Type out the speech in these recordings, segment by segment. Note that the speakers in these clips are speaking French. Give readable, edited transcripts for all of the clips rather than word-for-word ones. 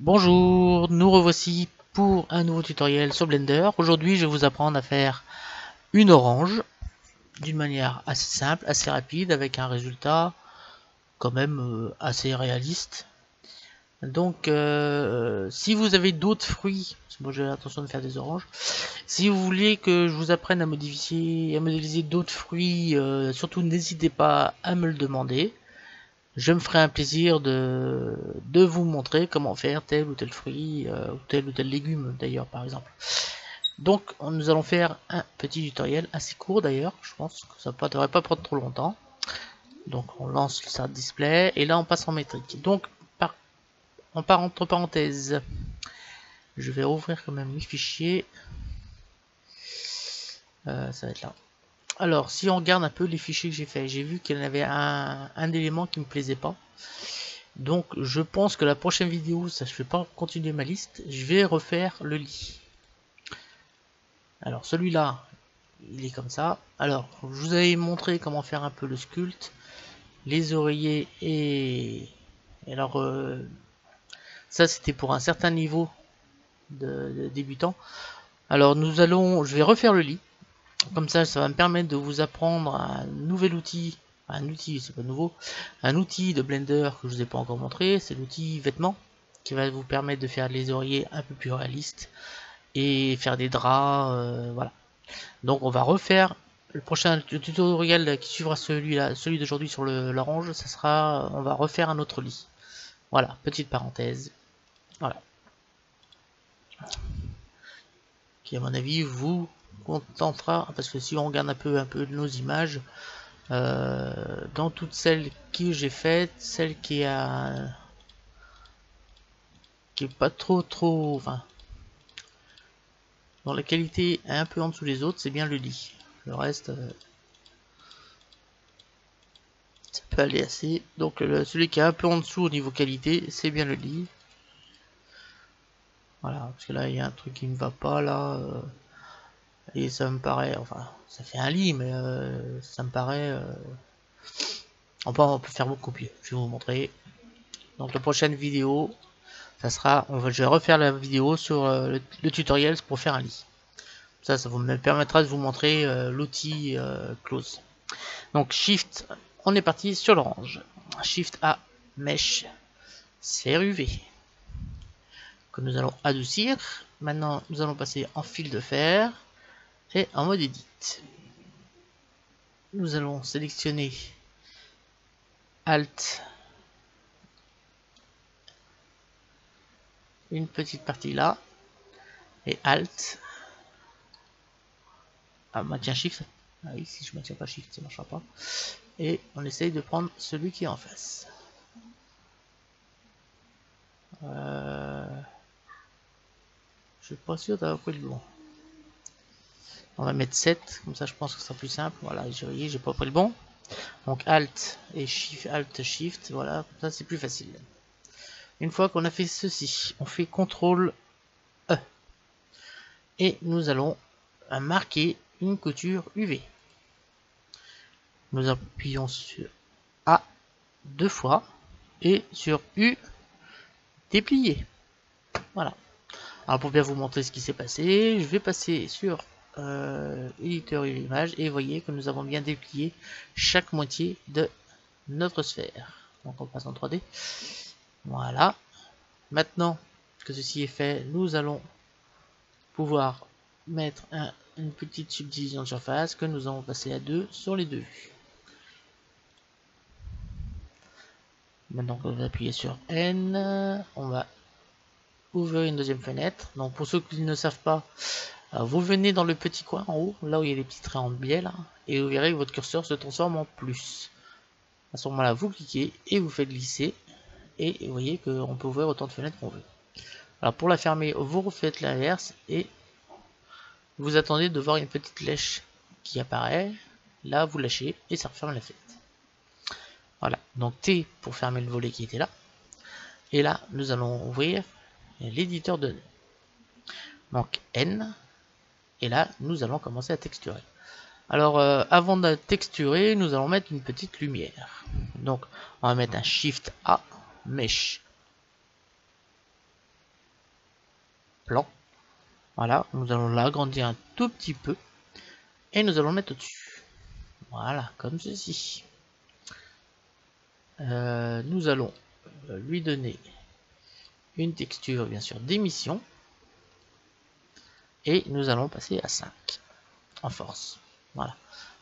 Bonjour, nous revoici pour un nouveau tutoriel sur Blender. Aujourd'hui, je vais vous apprendre à faire une orange d'une manière assez simple, assez rapide, avec un résultat quand même assez réaliste. Donc, si vous avez d'autres fruits, parce que moi j'ai l'intention de faire des oranges, si vous voulez que je vous apprenne à modéliser d'autres fruits, surtout n'hésitez pas à me le demander. Je me ferai un plaisir de vous montrer comment faire tel ou tel fruit, ou tel légume d'ailleurs par exemple. Donc nous allons faire un petit tutoriel assez court d'ailleurs, je pense que ça ne devrait pas prendre trop longtemps. Donc on lance le start display et là on passe en métrique. Donc on part entre parenthèses. Je vais ouvrir quand même mes fichiers. Ça va être là. Alors si on regarde un peu les fichiers que j'ai fait, j'ai vu qu'il y en avait un élément qui me plaisait pas. Donc je pense que la prochaine vidéo, ça je vais pas continuer ma liste, je vais refaire le lit. Alors celui-là, il est comme ça. Alors je vous avais montré comment faire un peu le sculpte, les oreillers et alors ça c'était pour un certain niveau de débutant. Alors je vais refaire le lit. Comme ça va me permettre de vous apprendre un nouvel outil. Un outil, c'est pas nouveau, un outil de Blender que je vous ai pas encore montré, c'est l'outil vêtements qui va vous permettre de faire les oreillers un peu plus réalistes et faire des draps, voilà. Donc on va refaire le prochain tutoriel qui suivra celui d'aujourd'hui sur l'orange, ça sera, on va refaire un autre lit. Voilà, petite parenthèse. Voilà. Qui à mon avis vous contentera, parce que si on regarde un peu nos images, dans toutes celles que j'ai faites, celle qui est pas trop, enfin, dont la qualité est un peu en dessous des autres, c'est bien le lit. Le reste, ça peut aller assez. Donc celui qui est un peu en dessous au niveau qualité, c'est bien le lit. Voilà, parce que là il y a un truc qui me va pas là, et ça me paraît, enfin, ça fait un lit, mais ça me paraît, on peut faire beaucoup mieux. Je vais vous montrer. Donc la prochaine vidéo, ça sera, je vais refaire la vidéo sur le tutoriel pour faire un lit. Ça vous me permettra de vous montrer l'outil close. Donc Shift, on est parti sur l'orange. Shift A, Mesh, sphère UV, que nous allons adoucir. Maintenant, nous allons passer en fil de fer et en mode Edit. Nous allons sélectionner Alt, une petite partie là, et Alt. Ah, maintien Shift. Ah oui, si je maintiens pas Shift, ça ne marchera pas. Et on essaye de prendre celui qui est en face. Je suis pas sûr d'avoir pris le bon. On va mettre 7, comme ça je pense que ce sera plus simple. Voilà, j'ai pas pris le bon. Donc Alt et Shift, Alt, Shift, voilà, comme ça c'est plus facile. Une fois qu'on a fait ceci, on fait CTRL E. Et nous allons marquer une couture UV. Nous appuyons sur A deux fois et sur U déplier. Voilà. Alors pour bien vous montrer ce qui s'est passé, je vais passer sur éditeur et l'image et vous voyez que nous avons bien déplié chaque moitié de notre sphère. Donc on passe en 3D. Voilà. Maintenant que ceci est fait, nous allons pouvoir mettre une petite subdivision de surface que nous allons passer à 2 sur les deux vues. Maintenant qu'on va appuyer sur N, on va ouvrir une deuxième fenêtre. Donc pour ceux qui ne savent pas, vous venez dans le petit coin en haut, là où il y a les petits traits en biais là, et vous verrez que votre curseur se transforme en plus. À ce moment-là, vous cliquez et vous faites glisser, et vous voyez qu'on peut ouvrir autant de fenêtres qu'on veut. Alors pour la fermer, vous refaites l'inverse et vous attendez de voir une petite flèche qui apparaît. Là, vous lâchez et ça referme la fenêtre. Voilà, donc T pour fermer le volet qui était là. Et là, nous allons ouvrir l'éditeur de données. Donc N. Et là, nous allons commencer à texturer. Alors, avant de texturer, nous allons mettre une petite lumière. Donc, on va mettre un Shift A, Mesh. plan. Voilà, nous allons l'agrandir un tout petit peu et nous allons le mettre au-dessus. Voilà, comme ceci. Nous allons lui donner une texture bien sûr d'émission et nous allons passer à 5 en force. Voilà.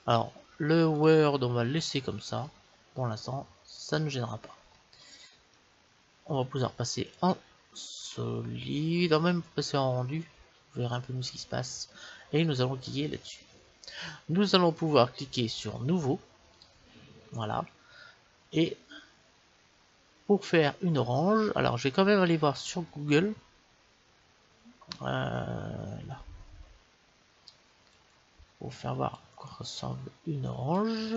Alors le Word on va le laisser comme ça. Pour l'instant ça ne gênera pas. On va pouvoir passer en solide, même passer en rendu. Vous verrez un peu mieux ce qui se passe. Et nous allons cliquer là-dessus. Nous allons pouvoir cliquer sur nouveau. Voilà. Et pour faire une orange, alors je vais quand même aller voir sur Google. Là. Pour faire voir à quoi ressemble une orange.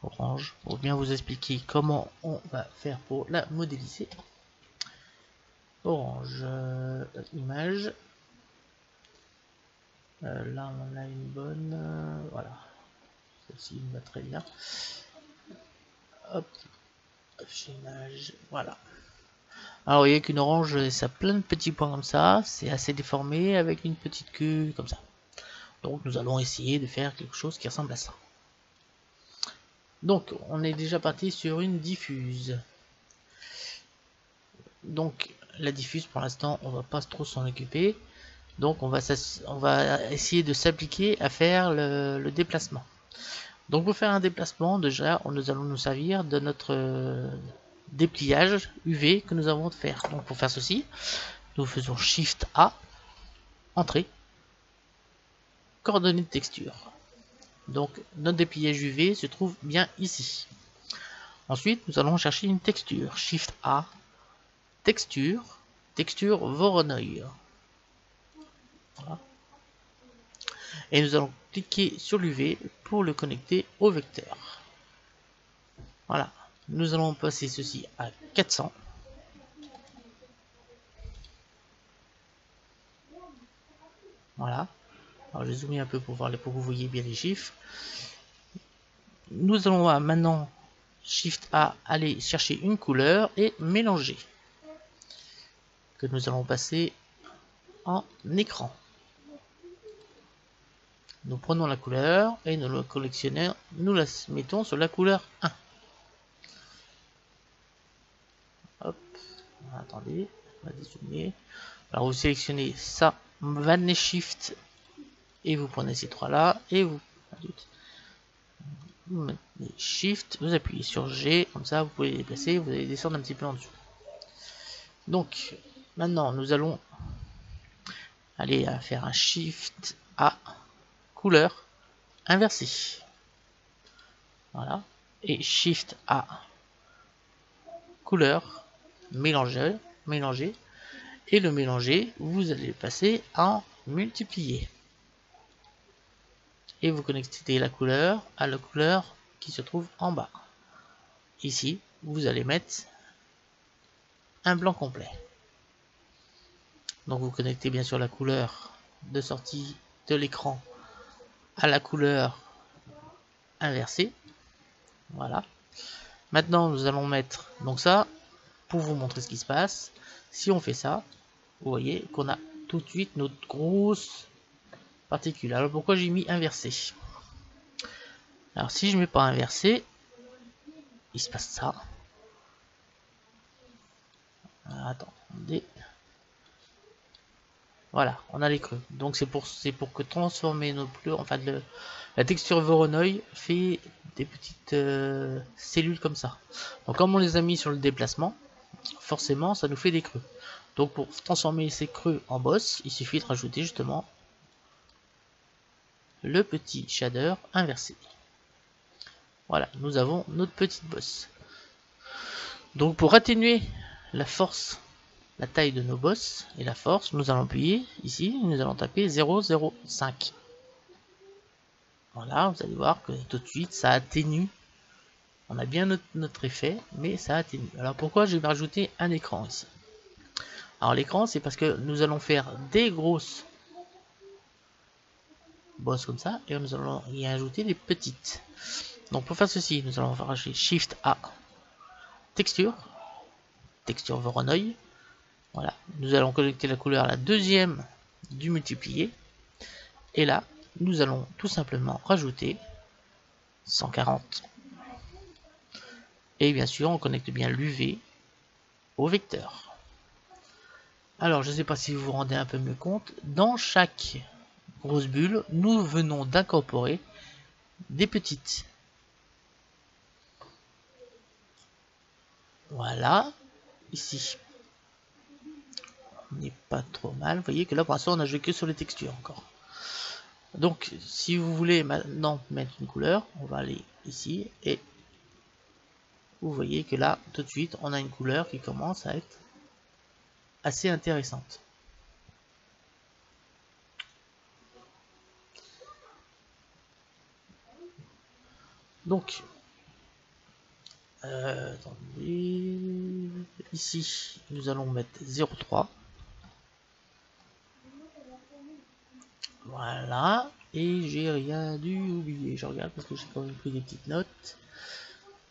Orange, pour bien vous expliquer comment on va faire pour la modéliser. Orange, image. Là on a une bonne, voilà. Celle-ci me va très bien. Hop, image, voilà. Alors vous voyez qu'une orange, ça a plein de petits points comme ça, c'est assez déformé avec une petite queue comme ça. Donc nous allons essayer de faire quelque chose qui ressemble à ça. Donc on est déjà parti sur une diffuse. Donc la diffuse pour l'instant on va pas trop s'en occuper. Donc on va essayer de s'appliquer à faire le déplacement. Donc pour faire un déplacement, déjà nous allons nous servir de notre dépliage UV que nous avons de faire. Donc pour faire ceci, nous faisons Shift A, Entrée, coordonnées de texture. Donc notre dépliage UV se trouve bien ici. Ensuite nous allons chercher une texture. Shift A, texture, texture Voronoi. Voilà. Et nous allons cliquer sur l'UV pour le connecter au vecteur. Voilà. Nous allons passer ceci à 400. Voilà. Alors je vais zoomer un peu pour voir pour que vous voyez bien les chiffres. Nous allons maintenant Shift A aller chercher une couleur et mélanger. Que nous allons passer en écran. Nous prenons la couleur et nous le collectionnons, nous la mettons sur la couleur 1. Hop, attendez, on va dézoomer. Alors vous sélectionnez ça, Van Shift et vous prenez ces trois là et vous mettez Shift, vous appuyez sur G, comme ça vous pouvez les déplacer, vous allez descendre un petit peu en dessous. Donc maintenant nous allons aller à faire un Shift A couleur inversée. Voilà. Et Shift A couleur mélanger. Et le mélanger, vous allez passer en multiplier. Et vous connectez la couleur à la couleur qui se trouve en bas. Ici, vous allez mettre un blanc complet. Donc vous connectez bien sûr la couleur de sortie de l'écran à la couleur inversée. Voilà. Maintenant nous allons mettre donc ça pour vous montrer ce qui se passe. Si on fait ça, vous voyez qu'on a tout de suite notre grosse particule. Alors pourquoi j'ai mis inversé? Alors si je mets pas inversé, il se passe ça. Attendez. Voilà, on a les creux. Donc c'est pour que transformer nos pleurs, enfin la texture Voronoi fait des petites cellules comme ça. Donc comme on les a mis sur le déplacement, forcément ça nous fait des creux. Donc pour transformer ces creux en boss, il suffit de rajouter justement le petit shader inversé. Voilà, nous avons notre petite boss. Donc pour atténuer la force, la taille de nos boss et la force, nous allons appuyer ici, nous allons taper 0,05. Voilà, vous allez voir que tout de suite ça atténue. On a bien notre effet, mais ça atténue. Alors pourquoi je vais rajouter un écran ici? Alors l'écran, c'est parce que nous allons faire des grosses boss comme ça, et nous allons y ajouter des petites. Donc pour faire ceci, nous allons rajouter Shift A, texture, texture Voronoi. Voilà, nous allons connecter la couleur à la deuxième du multiplié. Et là, nous allons tout simplement rajouter 140. Et bien sûr, on connecte bien l'UV au vecteur. Alors, je ne sais pas si vous vous rendez un peu mieux compte, dans chaque grosse bulle, nous venons d'incorporer des petites. Voilà, ici. On n'est pas trop mal. Vous voyez que là, pour l'instant, on a joué que sur les textures encore. Donc, si vous voulez maintenant mettre une couleur, on va aller ici et vous voyez que là, tout de suite, on a une couleur qui commence à être assez intéressante. Donc, attendez, ici, nous allons mettre 0,3. Voilà, et j'ai rien dû oublier. Je regarde parce que j'ai quand même pris des petites notes.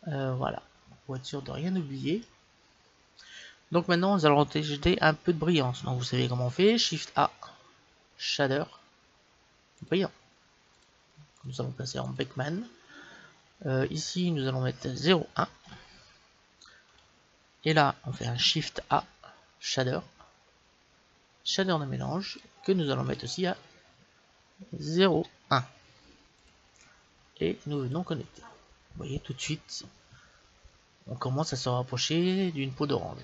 Voilà, pour être sûr de rien oublier. Donc maintenant, nous allons ajouter un peu de brillance. Donc vous savez comment on fait, Shift A, Shader, brillant. Nous allons passer en Beckman. Ici, nous allons mettre 0,1. Et là, on fait un Shift A, Shader, Shader de mélange, que nous allons mettre aussi à 0,1. Et nous venons connecter. Vous voyez tout de suite, on commence à se rapprocher d'une peau d'orange.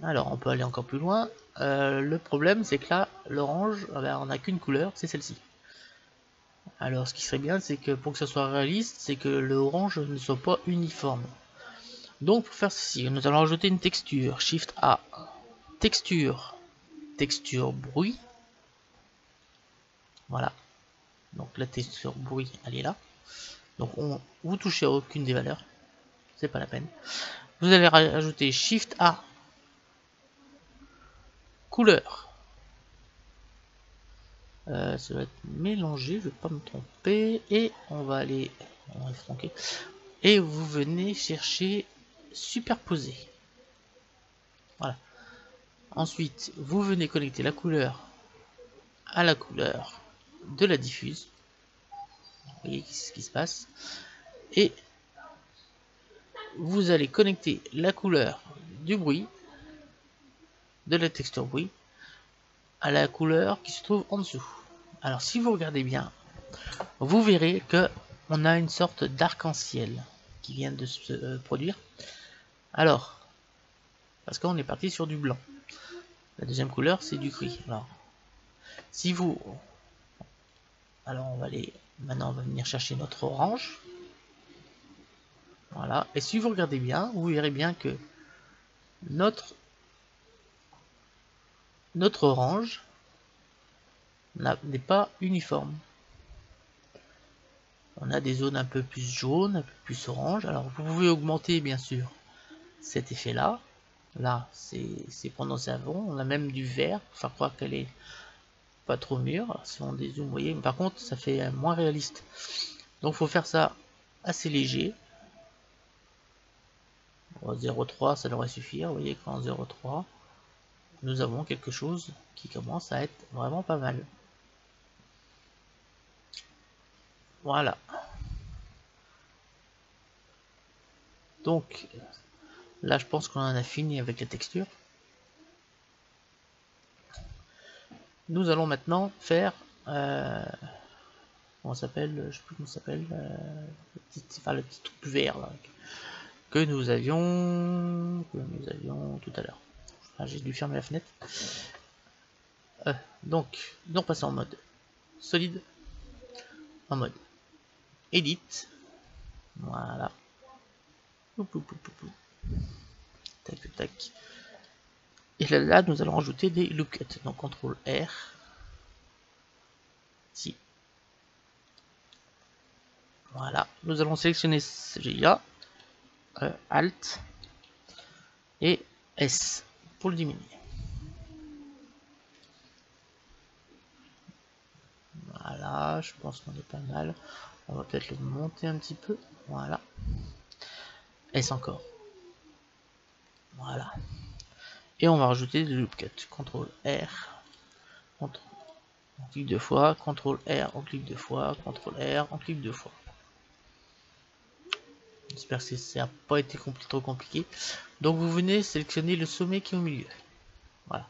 Alors, on peut aller encore plus loin. Le problème, c'est que là, l'orange, on n'a qu'une couleur, c'est celle-ci. Alors, ce qui serait bien, c'est que pour que ça soit réaliste, c'est que l'orange ne soit pas uniforme. Donc, pour faire ceci, nous allons ajouter une texture. Shift A, texture, texture bruit. Voilà. Donc, la texture bruit, elle est là. Donc, vous touchez à aucune des valeurs. C'est pas la peine. Vous allez rajouter Shift A, couleur. Ça va être mélangé, je vais pas me tromper. Et on va aller, et vous venez chercher superposer. Voilà. Ensuite, vous venez connecter la couleur à la couleur de la diffuse. Vous voyez ce qui se passe. Et vous allez connecter la couleur du bruit, de la texture bruit, à la couleur qui se trouve en dessous. Alors si vous regardez bien, vous verrez que on a une sorte d'arc-en-ciel qui vient de se produire. Alors, parce qu'on est parti sur du blanc. La deuxième couleur, c'est du gris. Alors, si vous... Alors, on va aller... Maintenant, on va venir chercher notre orange. Voilà. Et si vous regardez bien, vous verrez bien que notre orange n'est pas uniforme. On a des zones un peu plus jaunes, un peu plus orange. Alors, vous pouvez augmenter, bien sûr, cet effet-là. Là, c'est prononcé avant. On a même du vert pour faire croire qu'elle est pas trop mûre. Si on dézoome, vous voyez, mais par contre, ça fait moins réaliste. Donc, il faut faire ça assez léger. 0,3, ça devrait suffire. Vous voyez qu'en 0,3, nous avons quelque chose qui commence à être vraiment pas mal. Voilà. Donc, là, je pense qu'on en a fini avec la texture. Nous allons maintenant faire... comment ça s'appelle? Je sais plus comment ça s'appelle. Le petit truc vert là, que nous avions tout à l'heure. J'ai dû fermer la fenêtre. Donc, nous passons en mode solide, en mode edit. Voilà. Tac, tac. Et là, nous allons rajouter des loop cuts. Donc, CTRL R. Si. Voilà. Nous allons sélectionner celui-là. Alt. Et S pour le diminuer. Voilà, je pense qu'on est pas mal. On va peut-être le monter un petit peu. Voilà. S encore. Voilà. Et on va rajouter des loop cuts. CTRL R, on clique deux fois, CTRL R, on clique deux fois, CTRL R, on clique deux fois. J'espère que ça n'a pas été trop compliqué. Donc vous venez sélectionner le sommet qui est au milieu. Voilà.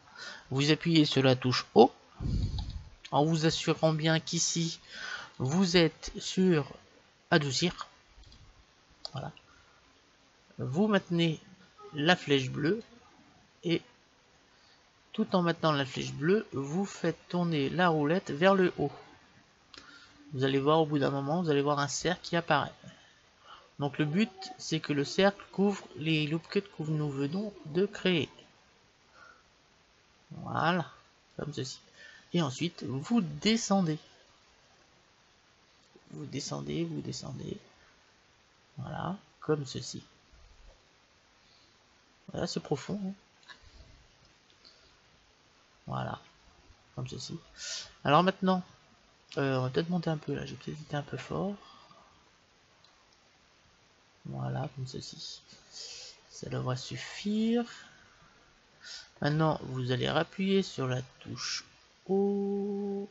Vous appuyez sur la touche O en vous assurant bien qu'ici vous êtes sur adoucir. Voilà. Vous maintenez la flèche bleue et tout en maintenant la flèche bleue, vous faites tourner la roulette vers le haut. Vous allez voir au bout d'un moment, vous allez voir un cercle qui apparaît. Donc le but, c'est que le cercle couvre les loop cuts que nous venons de créer. Voilà, comme ceci. Et ensuite, vous descendez. Vous descendez, vous descendez. Voilà, comme ceci. Voilà, c'est profond. Hein. Voilà, comme ceci. Alors maintenant, on va peut-être monter un peu là, j'ai peut-être été un peu fort. Voilà, comme ceci. Ça devrait suffire. Maintenant, vous allez appuyer sur la touche O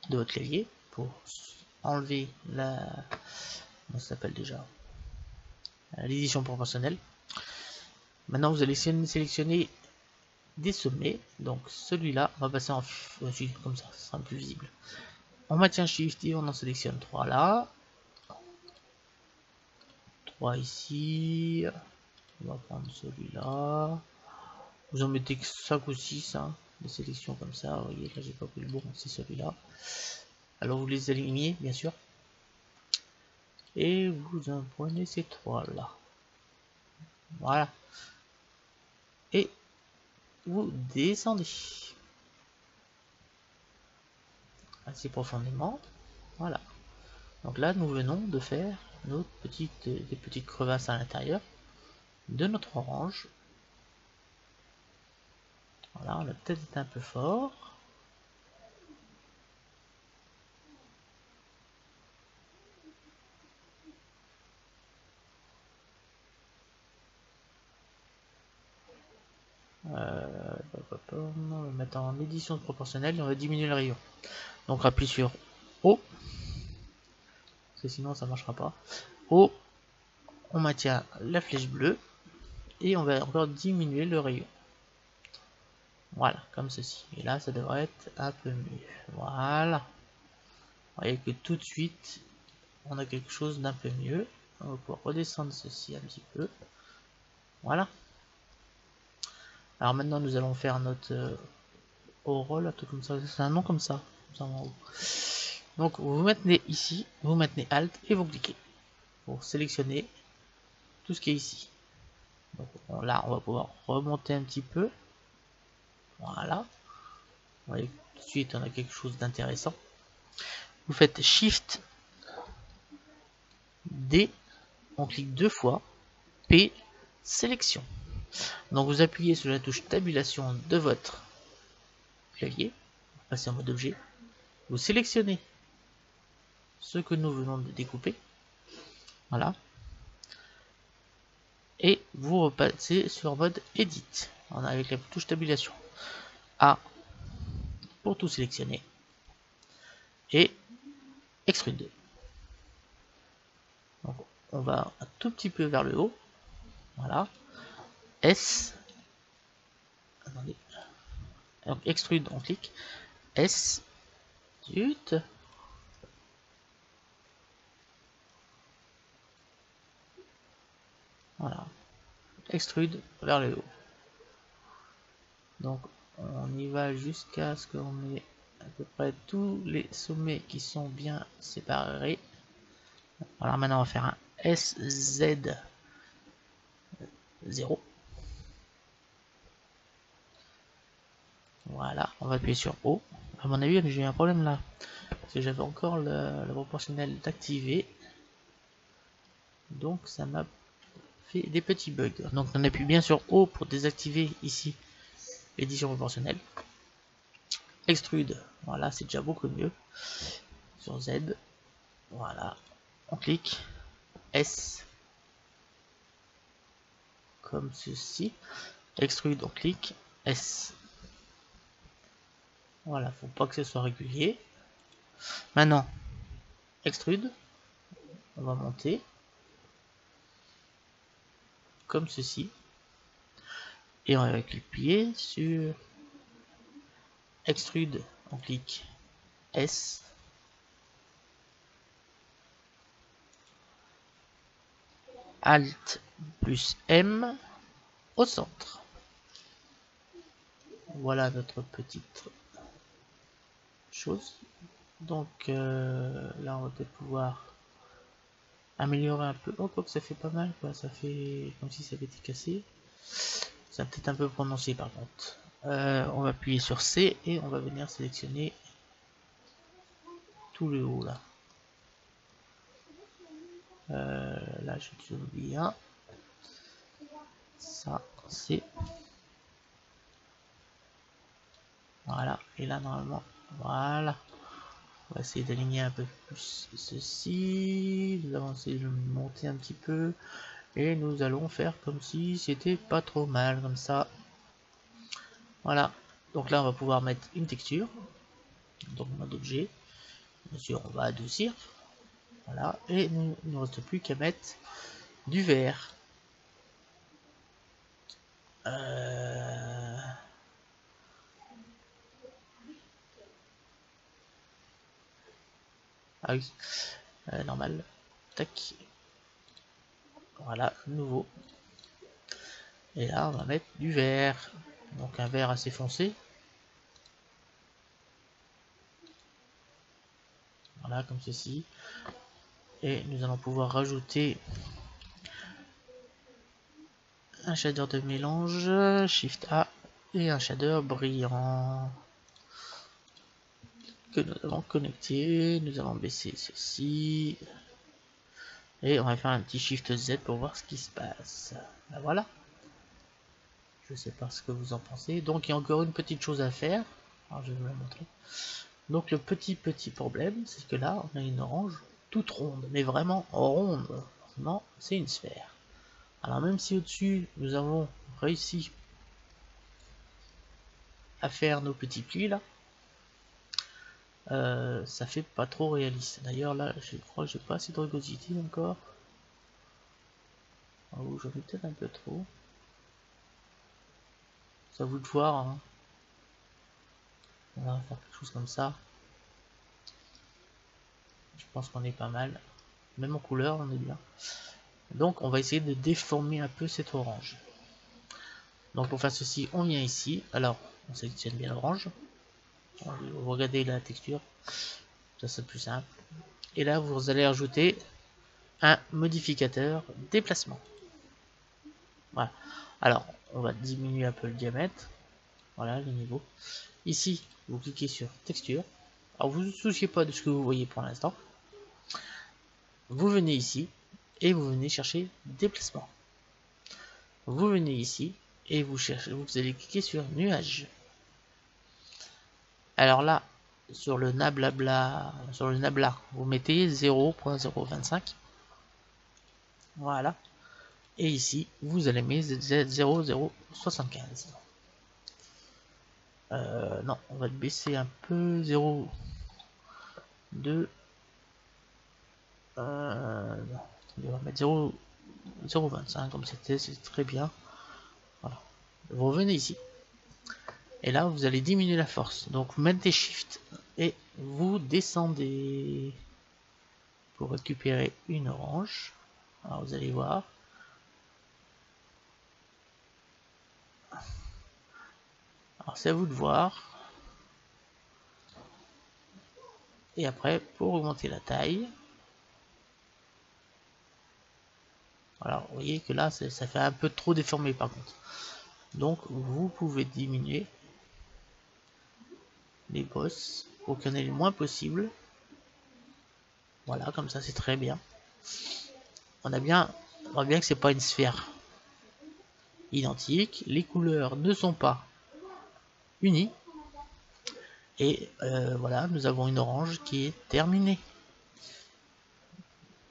de votre clavier pour enlever la... Comment ça s'appelle déjà? L'édition proportionnelle. Maintenant, vous allez sélectionner des sommets. Donc, celui-là, on va passer en comme ça sera plus visible. On maintient Shift et on en sélectionne 3 là. 3 ici. On va prendre celui-là. Vous en mettez 5 ou 6, hein, des sélections comme ça. Vous voyez, là, j'ai pas pris le bon, c'est celui-là. Alors, vous les alignez, bien sûr. Et vous en prenez ces 3 là. Voilà. Et vous descendez assez profondément. Voilà. Donc là, nous venons de faire des petites crevasses à l'intérieur de notre orange. Voilà, on a peut-être été un peu fort. On va mettre en édition proportionnelle et on va diminuer le rayon. Donc appuie sur O, parce que sinon ça marchera pas. O, on maintient la flèche bleue et on va encore diminuer le rayon. Voilà, comme ceci. Et là, ça devrait être un peu mieux. Voilà. Vous voyez que tout de suite, on a quelque chose d'un peu mieux. On va pouvoir redescendre ceci un petit peu. Voilà. Alors maintenant, nous allons faire notre roll, tout comme ça. C'est un nom comme ça. Donc, vous maintenez ici, vous maintenez Alt et vous cliquez pour sélectionner tout ce qui est ici. Donc, là, on va pouvoir remonter un petit peu. Voilà. Vous voyez, tout de suite, on a quelque chose d'intéressant. Vous faites Shift D, on clique deux fois, P, sélection. Donc vous appuyez sur la touche tabulation de votre clavier, passer en mode objet, vous sélectionnez ce que nous venons de découper, voilà, et vous repassez sur mode edit, avec la touche tabulation A pour tout sélectionner, et extrude. Donc on va un tout petit peu vers le haut, voilà, S, attendez, donc extrude, on clique, S, zut, voilà, extrude vers le haut. Donc on y va jusqu'à ce qu'on ait à peu près tous les sommets qui sont bien séparés. Voilà, maintenant on va faire un SZ0. Voilà, on va appuyer sur O. À mon avis, j'ai eu un problème là. Parce que j'avais encore le proportionnel d'activer. Donc ça m'a fait des petits bugs. Donc on appuie bien sur O pour désactiver ici l'édition proportionnelle. Extrude, voilà, c'est déjà beaucoup mieux. Sur Z, voilà, on clique, S, comme ceci. Extrude, on clique S. Voilà, faut pas que ce soit régulier. Maintenant, extrude, on va monter comme ceci. Et on va cliquer sur extrude, on clique S. Alt plus M au centre. Voilà notre petite chose. Donc là on va peut-être pouvoir améliorer un peu. Oh, quoi que ça fait pas mal, quoi. Ça fait comme si ça avait été cassé. Ça peut-être un peu prononcé par contre. On va appuyer sur C et on va venir sélectionner tout le haut là. Là je oublie un. Ça c'est. Voilà. Et là normalement, voilà. On va essayer d'aligner un peu plus ceci. Nous allons essayer de le monter un petit peu. Et nous allons faire comme si c'était pas trop mal comme ça. Voilà. Donc là on va pouvoir mettre une texture. Donc mode objet. Bien sûr on va adoucir. Voilà. Et il ne reste plus qu'à mettre du vert. Ah oui. Normal. Tac. Voilà, nouveau. Et là, on va mettre du vert. Donc un vert assez foncé. Voilà, comme ceci. Et nous allons pouvoir rajouter un shader de mélange, Shift A, et un shader brillant que nous allons connecter. Nous allons baisser ceci. Et on va faire un petit Shift Z pour voir ce qui se passe. Ben voilà. Je sais pas ce que vous en pensez. Donc il y a encore une petite chose à faire. Alors je vais vous la montrer. Donc le petit problème, c'est que là on a une orange toute ronde, mais vraiment ronde. Non, c'est une sphère. Alors même si au-dessus nous avons réussi à faire nos petits plis là, ça fait pas trop réaliste. D'ailleurs là, je crois que j'ai pas assez de rugosité encore. Oh, j'en ai peut-être un peu trop. C'est à vous de voir. Hein. On va faire quelque chose comme ça. Je pense qu'on est pas mal. Même en couleur, on est bien. Donc on va essayer de déformer un peu cette orange. Donc pour faire ceci, on vient ici. Alors, on sélectionne bien l'orange. Vous regardez la texture. Ça c'est plus simple. Et là, vous allez ajouter un modificateur déplacement. Voilà. Alors, on va diminuer un peu le diamètre. Voilà, le niveau. Ici, vous cliquez sur texture. Alors, vous ne vous souciez pas de ce que vous voyez pour l'instant. Vous venez ici et vous venez chercher déplacement. Vous venez ici et vous allez cliquer sur nuage. Alors là, sur le nabla, vous mettez 0.025. Voilà. Et ici, vous allez mettre 0,075. Non, on va le baisser un peu. 0,2. On va mettre 0,25 comme c'était, c'est très bien. Voilà. Vous revenez ici. Et là, vous allez diminuer la force. Donc, vous mettez Shift et vous descendez pour récupérer une orange. Alors, vous allez voir. Alors, c'est à vous de voir. Et après, pour augmenter la taille. Alors, vous voyez que là, ça fait un peu trop déformé par contre. Donc, vous pouvez diminuer les bosses pour qu'il y en ait le moins possible. Voilà, comme ça, c'est très bien. On voit bien que c'est pas une sphère identique. Les couleurs ne sont pas unies. Et voilà, nous avons une orange qui est terminée.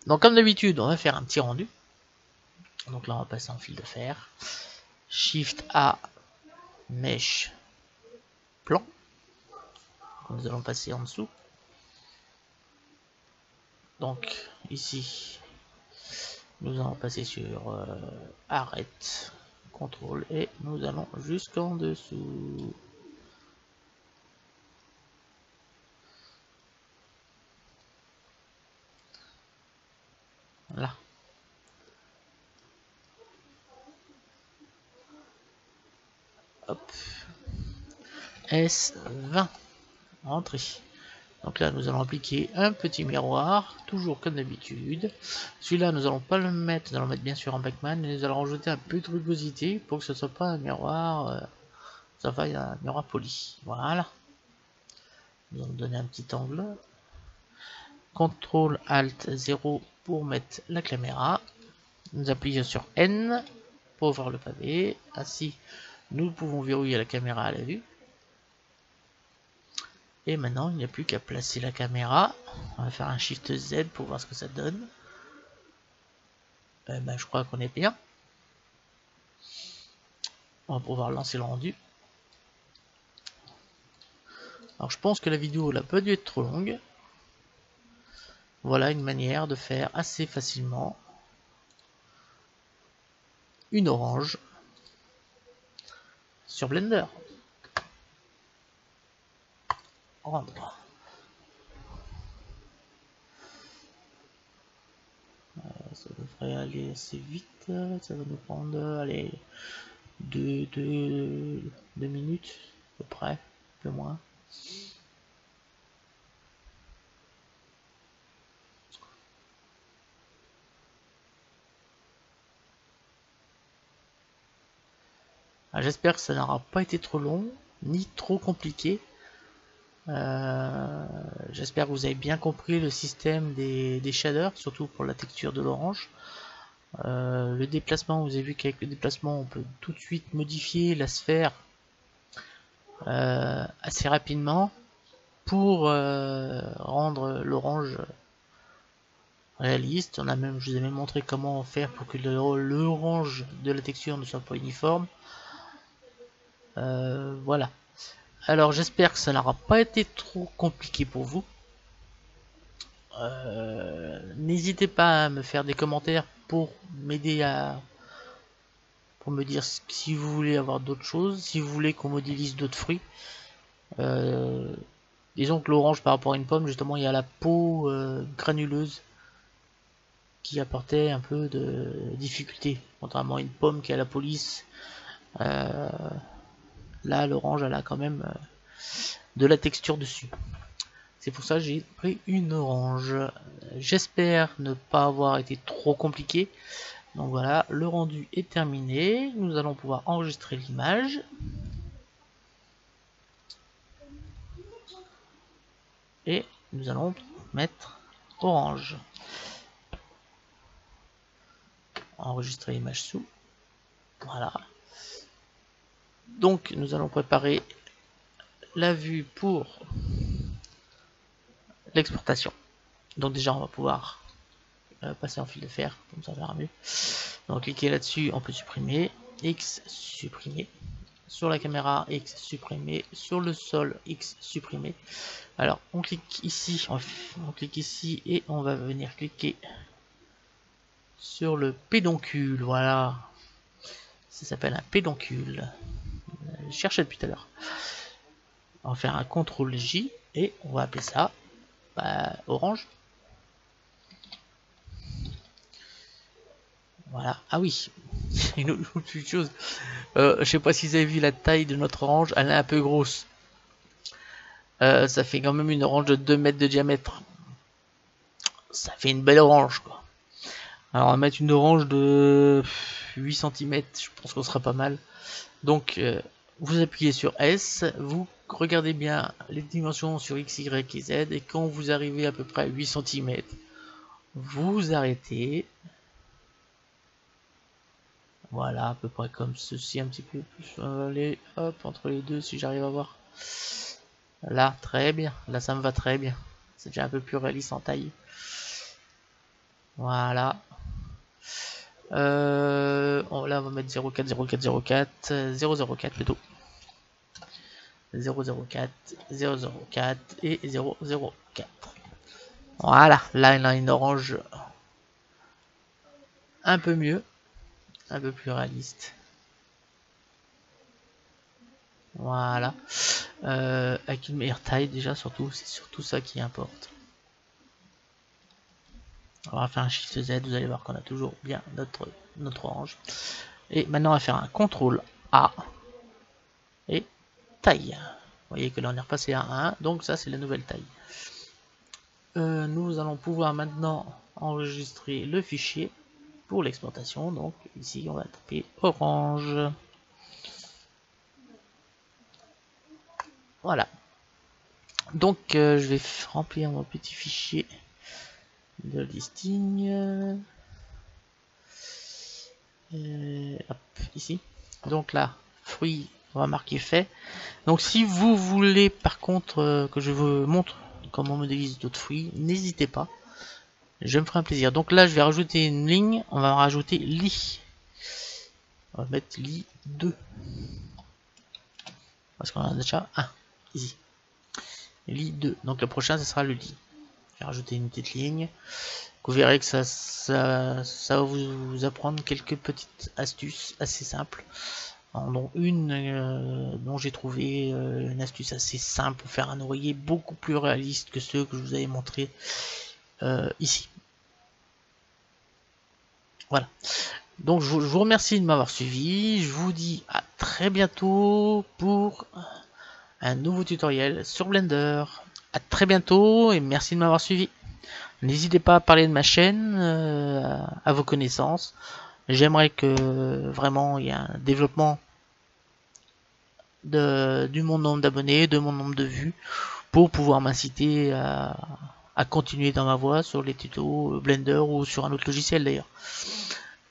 Donc, comme d'habitude, on va faire un petit rendu. Donc là on va passer en fil de fer. Shift A, mèche, plan. Nous allons passer en dessous. Donc ici, nous allons passer sur arrête, contrôle, et nous allons jusqu'en dessous. Là. Hop. S20. Entrée. Donc là, nous allons appliquer un petit miroir, toujours comme d'habitude. Celui-là, nous allons pas le mettre, nous allons le mettre bien sûr en Backman, mais nous allons rajouter un peu de rugosité pour que ce soit pas un miroir, ça va, un miroir poli. Voilà. Nous allons donner un petit angle. CTRL ALT 0 pour mettre la caméra. Nous appuyons sur N pour voir le pavé. Ainsi, nous pouvons verrouiller la caméra à la vue. Et maintenant, il n'y a plus qu'à placer la caméra. On va faire un Shift Z pour voir ce que ça donne. Je crois qu'on est bien. On va pouvoir lancer le rendu. Alors je pense que la vidéo n'a pas dû être trop longue. Voilà une manière de faire assez facilement une orange sur Blender. Rendre. Ça devrait aller assez vite. Ça va nous prendre, allez, 2 minutes à peu près, un peu moins. J'espère que ça n'aura pas été trop long, ni trop compliqué. J'espère que vous avez bien compris le système des shaders, surtout pour la texture de l'orange. Le déplacement, vous avez vu qu'avec le déplacement, on peut tout de suite modifier la sphère assez rapidement pour rendre l'orange réaliste. Je vous ai même montré comment faire pour que l'orange de la texture ne soit pas uniforme. Voilà. Alors j'espère que ça n'aura pas été trop compliqué pour vous. N'hésitez pas à me faire des commentaires pour m'aider pour me dire si vous voulez avoir d'autres choses, si vous voulez qu'on modélise d'autres fruits. Disons que l'orange par rapport à une pomme, justement, il y a la peau granuleuse qui apportait un peu de difficulté, contrairement à une pomme qui a la police. Là, l'orange, elle a quand même de la texture dessus. C'est pour ça que j'ai pris une orange. J'espère ne pas avoir été trop compliqué. Donc voilà, le rendu est terminé. Nous allons pouvoir enregistrer l'image. Et nous allons mettre orange. Enregistrer l'image sous. Voilà. Donc nous allons préparer la vue pour l'exportation. Donc déjà on va pouvoir passer en fil de fer, comme ça verra mieux. Donc cliquez là-dessus, on peut supprimer, X supprimer, sur la caméra X supprimer, sur le sol X supprimer. Alors on clique ici, on clique ici et on va venir cliquer sur le pédoncule. Voilà, ça s'appelle un pédoncule. Je cherchais depuis tout à l'heure. On va faire un CTRL J et on va appeler ça orange. Voilà. Ah oui, une autre chose. Je sais pas si vous avez vu la taille de notre orange, elle est un peu grosse. Ça fait quand même une orange de 2 mètres de diamètre. Ça fait une belle orange, quoi. Alors on va mettre une orange de 8 cm, je pense qu'on sera pas mal. Donc vous appuyez sur S, vous regardez bien les dimensions sur X, Y et Z, et quand vous arrivez à peu près à 8 cm, vous arrêtez. Voilà, à peu près comme ceci, un petit peu plus. Allez, hop, entre les deux, si j'arrive à voir. Là, très bien. Là, ça me va très bien. C'est déjà un peu plus réaliste en taille. Voilà. Là on va mettre 04 04 04 004 plutôt. 004 004 et 004. Voilà, là il a une orange un peu mieux, un peu plus réaliste. Voilà, avec une meilleure taille déjà, surtout, c'est surtout ça qui importe. On va faire un Shift Z, vous allez voir qu'on a toujours bien notre orange. Et maintenant on va faire un CTRL A et taille. Vous voyez que là on est repassé à 1, donc ça c'est la nouvelle taille. Nous allons pouvoir maintenant enregistrer le fichier pour l'exportation. Donc ici on va taper orange. Voilà. Donc je vais remplir mon petit fichier de listing. Hop, ici. Donc là, fruits, on va marquer fait. Donc si vous voulez par contre que je vous montre comment on modélise d'autres fruits, n'hésitez pas. Je me ferai un plaisir. Donc là, je vais rajouter une ligne. On va rajouter lit. On va mettre lit 2. Parce qu'on en a déjà un ici. Lit 2. Donc le prochain, ce sera le lit. Je vais rajouter une petite ligne. Vous verrez que ça va vous apprendre quelques petites astuces assez simples. dont une dont j'ai trouvé une astuce assez simple pour faire un oreiller beaucoup plus réaliste que ceux que je vous avais montré ici. Voilà. Donc je vous remercie de m'avoir suivi. Je vous dis à très bientôt pour un nouveau tutoriel sur Blender. À très bientôt et merci de m'avoir suivi. N'hésitez pas à parler de ma chaîne à vos connaissances. J'aimerais que vraiment il y ait un développement du mon nombre d'abonnés, de mon nombre de vues, pour pouvoir m'inciter à continuer dans ma voie sur les tutos Blender ou sur un autre logiciel d'ailleurs.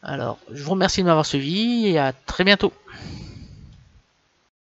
Alors, je vous remercie de m'avoir suivi et à très bientôt.